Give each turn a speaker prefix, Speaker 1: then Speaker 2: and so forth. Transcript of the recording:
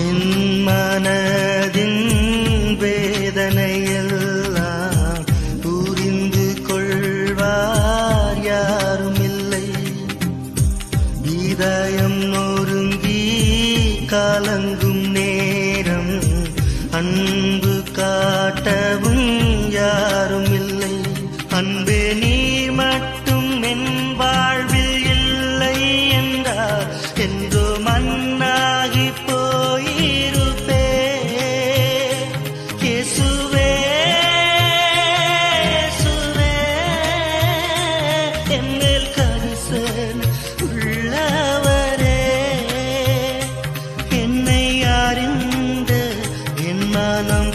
Speaker 1: என் மனதின் வேதனையெல்லாம் புரிந்து கொள்வார் யாரும் இல்லை. இதயம் நொறுங்கி கலங்கும் நேரம் அன்பு காட்டவும் யாரும் இல்லை. அன்பே நீர் மட்டும் என் வாழ்வில் இல்லை என்றார் என்றோ மண்ணாகி போயிருப்பே. இயேசுவே இயேசுவே என்னில் கரிசல் உள்ளவரே, என்னை அறிந்த என் மனம்